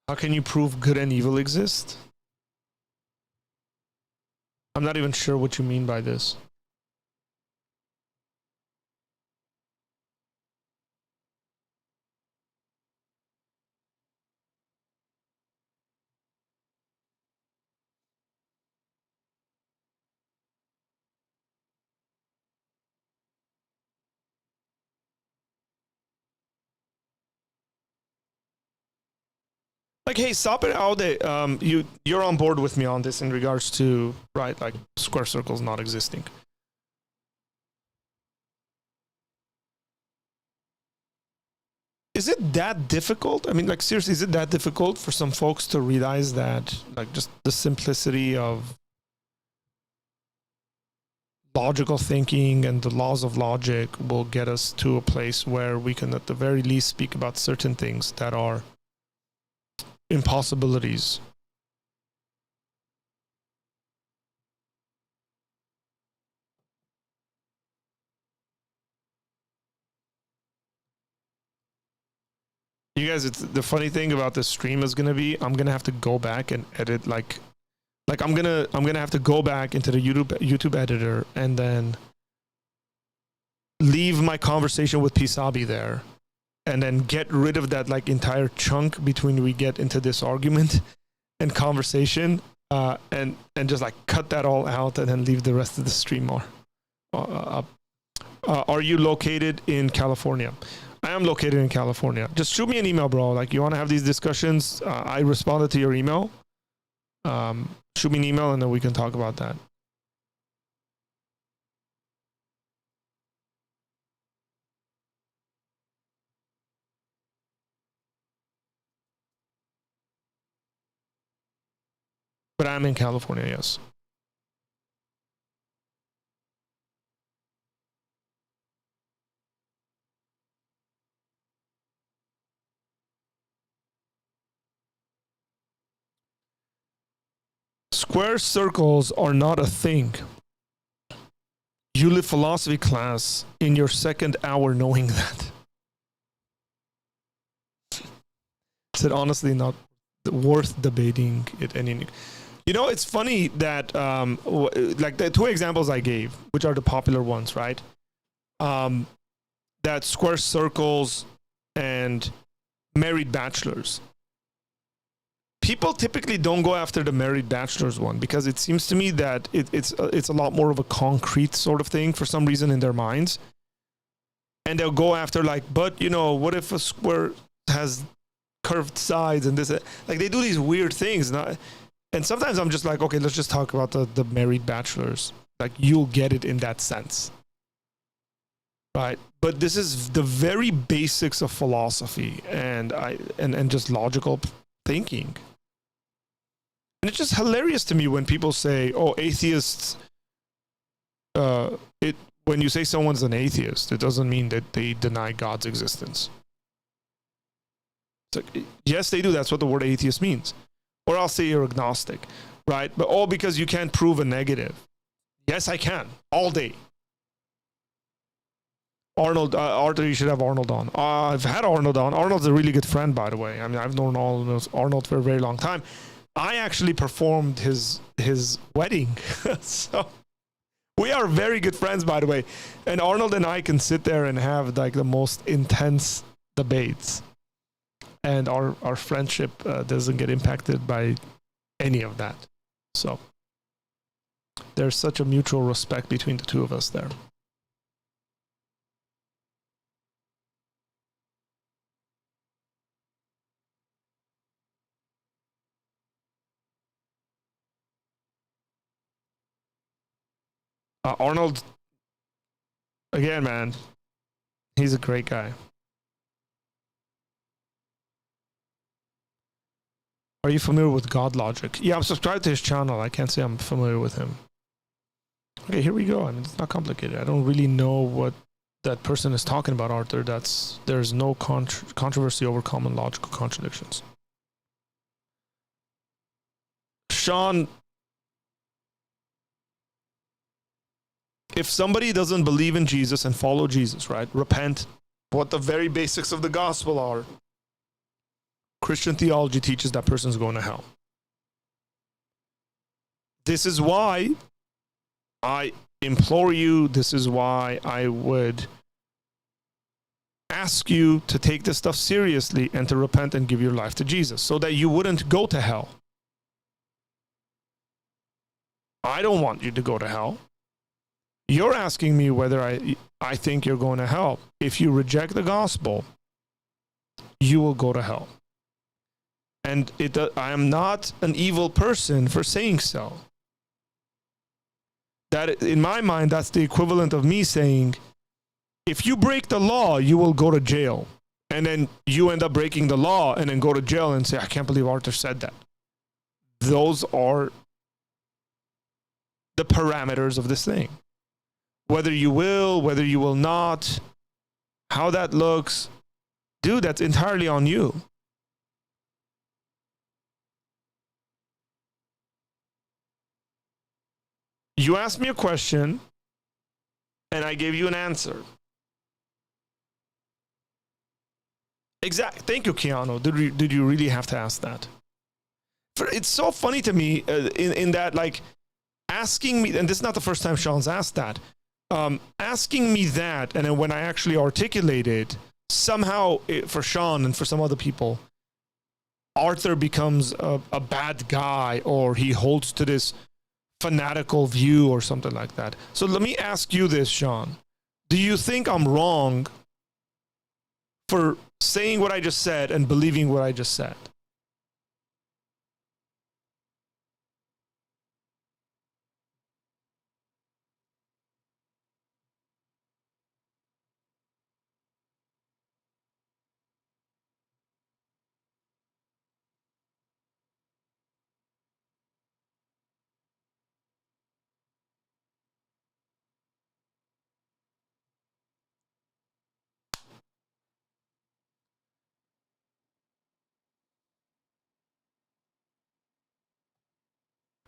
How can you prove good and evil exist? I'm not even sure what you mean by this. Like, hey, Saper Aude, you're on board with me on this in regards to, right, like square circles not existing. Is it that difficult? I mean, like, seriously, is it that difficult for some folks to realize that, like, just the simplicity of logical thinking and the laws of logic will get us to a place where we can, at the very least, speak about certain things that are impossibilities? You guys, it's the funny thing about this stream is gonna be I'm gonna have to go back and edit like I'm gonna have to go back into the YouTube editor and then leave my conversation with Pisabi there and then get rid of that like entire chunk between we get into this argument and conversation and just like cut that all out and then leave the rest of the stream up. Are you located in California? I am located in California. Just shoot me an email, bro. Like, you want to have these discussions? I responded to your email. Shoot me an email and then we can talk about that. But I'm in California, yes. Square circles are not a thing. You live philosophy class in your second hour knowing that. Said honestly, not worth debating it any. You know, it's funny that like the two examples I gave, which are the popular ones, right? That square circles and married bachelors. People typically don't go after the married bachelors one because it seems to me that it's a lot more of a concrete sort of thing for some reason in their minds. And they'll go after like, but you know, what if a square has curved sides and this, like they do these weird things. And sometimes I'm just like, okay, let's just talk about the married bachelors. Like, you'll get it in that sense. right? But this is the very basics of philosophy and just logical thinking. And it's just hilarious to me when people say, "Oh, atheists." When you say someone's an atheist, it doesn't mean that they deny God's existence. It's like, yes, they do. That's what the word atheist means. Or I'll say you're agnostic, right? But all because you can't prove a negative. Yes, I can all day. Arnold, Arthur, you should have Arnold on. I've had Arnold on. Arnold's a really good friend, by the way. I mean, I've known Arnold for a very long time. I actually performed his wedding. So we are very good friends, by the way. And Arnold and I can sit there and have like the most intense debates. And our friendship doesn't get impacted by any of that. So there's such a mutual respect between the two of us there. Arnold, again, man, he's a great guy. Are you familiar with God Logic? Yeah, I'm subscribed to his channel. I can't say I'm familiar with him. Okay, here we go. I mean, it's not complicated. I don't really know what that person is talking about, Arthur. There's no controversy over common logical contradictions. Sean, if somebody doesn't believe in Jesus and follow Jesus, right? Repent. What the very basics of the gospel are. Christian theology teaches that person's going to hell. This is why I implore you, this is why I would ask you to take this stuff seriously and to repent and give your life to Jesus so that you wouldn't go to hell. I don't want you to go to hell. You're asking me whether I think you're going to hell. If you reject the gospel, you will go to hell. And I am not an evil person for saying so. That, in my mind, that's the equivalent of me saying, if you break the law, you will go to jail. And then you end up breaking the law and then go to jail and say, I can't believe Arthur said that. Those are the parameters of this thing. Whether you will not, how that looks, dude, that's entirely on you. You asked me a question, and I gave you an answer. Exactly. Thank you, Keanu. Did you really have to ask that? It's so funny to me in that, like, asking me, and this is not the first time Sean's asked that, asking me that, and then when I actually articulate it, somehow for Sean and for some other people, Arthur becomes a bad guy, or he holds to this fanatical view or something like that. So let me ask you this, Sean. Do you think I'm wrong for saying what I just said and believing what I just said?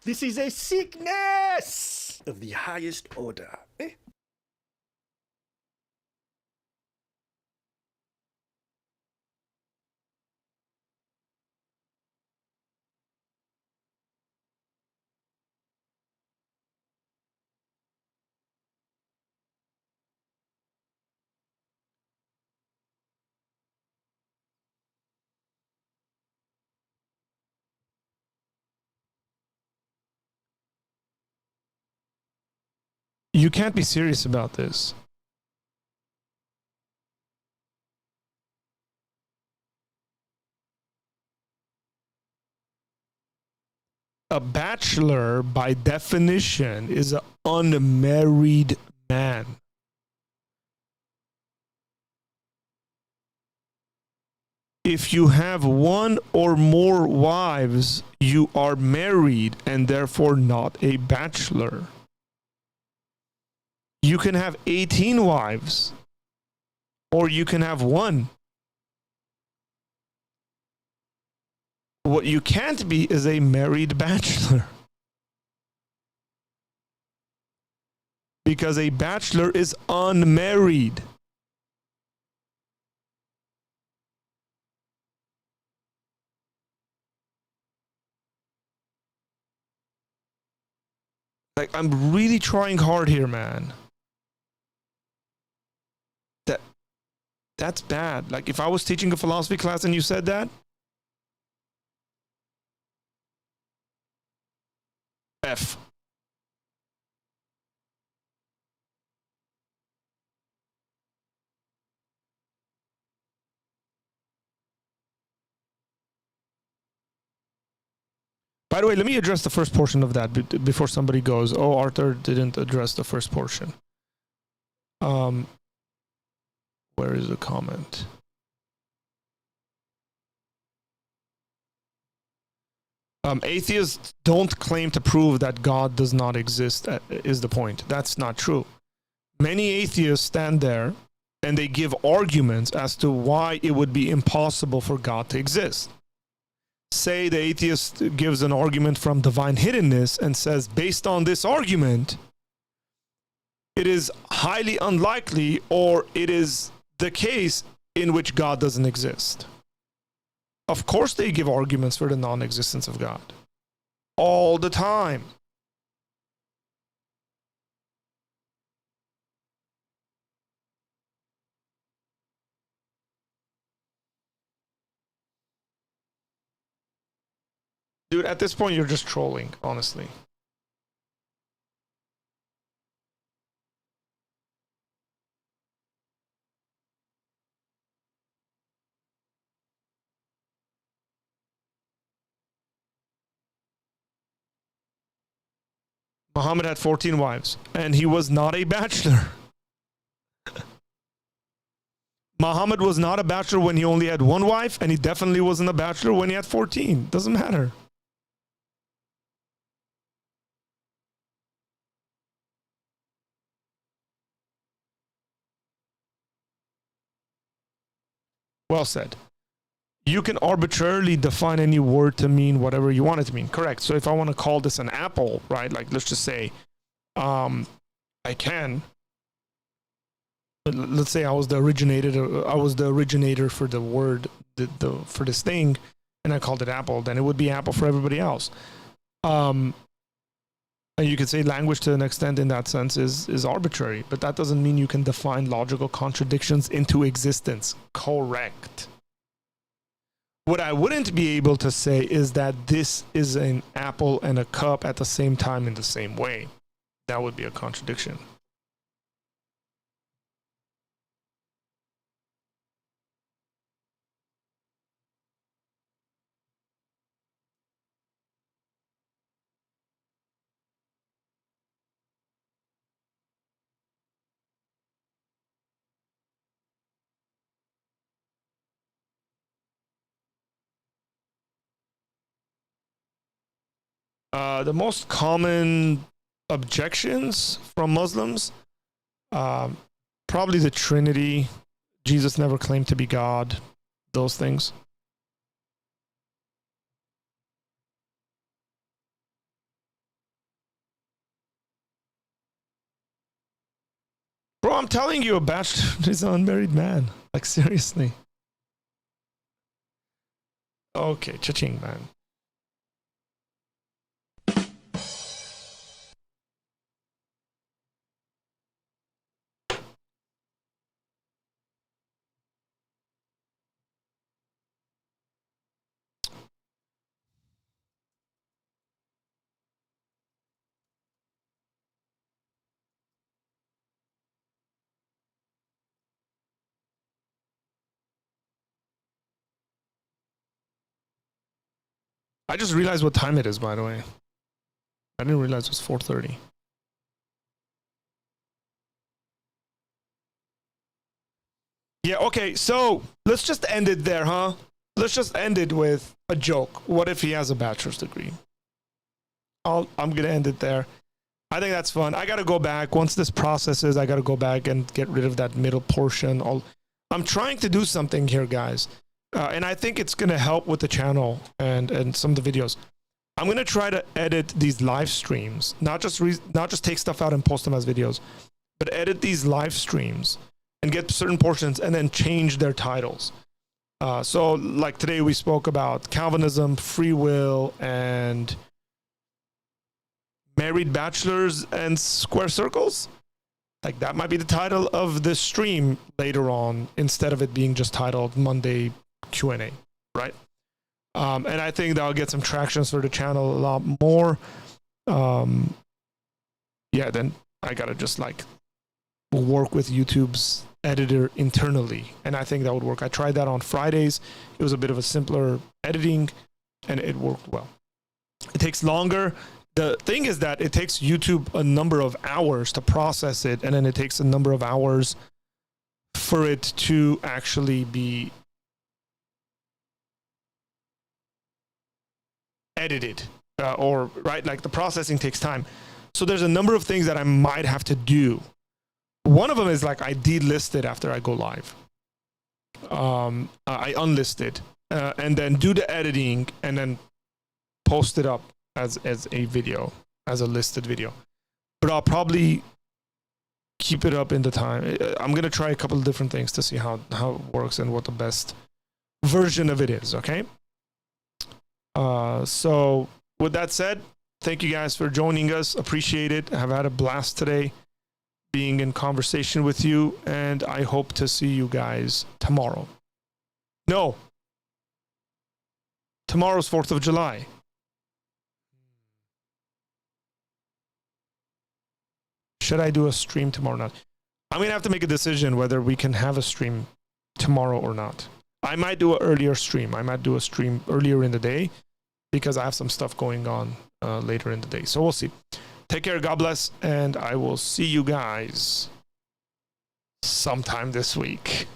This is a sickness of the highest order. You can't be serious about this. A bachelor, by definition, is an unmarried man. if you have one or more wives, you are married and therefore not a bachelor. You can have 18 wives, or you can have one. What you can't be is a married bachelor. Because a bachelor is unmarried. Like, I'm really trying hard here, man. That's bad. Like, if I was teaching a philosophy class and you said that, F. By the way, let me address the first portion of that before somebody goes, oh, Arthur didn't address the first portion. Where is the comment? Atheists don't claim to prove that God does not exist, is the point. That's not true. Many atheists stand there and they give arguments as to why it would be impossible for God to exist. Say the atheist gives an argument from divine hiddenness and says, based on this argument, it is highly unlikely, or it is the case in which God doesn't exist. Of course they give arguments for the non-existence of God. All the time. Dude, at this point, you're just trolling, honestly. Muhammad had 14 wives, and he was not a bachelor. Muhammad was not a bachelor when he only had one wife, and he definitely wasn't a bachelor when he had 14. Doesn't matter. Well said. You can arbitrarily define any word to mean whatever you want it to mean. Correct. So if I want to call this an apple, right? Like, let's just say, I can. Let's say I was the originator for the word, for this thing, and I called it apple. Then it would be apple for everybody else. And you could say language to an extent in that sense is arbitrary, but that doesn't mean you can define logical contradictions into existence. Correct. What I wouldn't be able to say is that this is an apple and a cup at the same time in the same way. That would be a contradiction. The most common objections from Muslims, probably the Trinity. Jesus never claimed to be God. Those things. Bro, I'm telling you, a bachelor is an unmarried man. Like, seriously. Okay, cha-ching, man. I just realized what time it is, by the way. I didn't realize it was 4:30. Yeah, okay, so let's just end it there, huh? let's just end it with a joke. What if he has a bachelor's degree? I'm going to end it there. I think that's fun. I got to go back. Once this processes, I got to go back and get rid of that middle portion. I'm trying to do something here, guys. And I think it's going to help with the channel and some of the videos. I'm going to try to edit these live streams, not just take stuff out and post them as videos, but edit these live streams and get certain portions and then change their titles. So like today we spoke about Calvinism, free will, and married bachelors and square circles. Like that might be the title of the stream later on, instead of it being just titled Monday Q&A, right? And I think that'll get some traction for the channel a lot more. Yeah, then I gotta just like work with YouTube's editor internally, and I think that would work. I tried that on Fridays. It was a bit of a simpler editing, and it worked well. It takes longer. The thing is that it takes YouTube a number of hours to process it, and then it takes a number of hours for it to actually be edited, or right, like the processing takes time. So there's a number of things that I might have to do. One of them is like I delist it after I go live. I unlist it, and then do the editing, and then post it up as a video, as a listed video. But I'll probably keep it up in the time. I'm gonna try a couple of different things to see how it works and what the best version of it is. Okay. So with that said, thank you guys for joining us. Appreciate it. I've had a blast today being in conversation with you, and I hope to see you guys tomorrow. No, tomorrow's 4th of July. Should I do a stream tomorrow or not? I'm going to have to make a decision whether we can have a stream tomorrow or not. I might do an earlier stream. I might do a stream earlier in the day because I have some stuff going on later in the day. So we'll see. Take care. God bless. And I will see you guys sometime this week.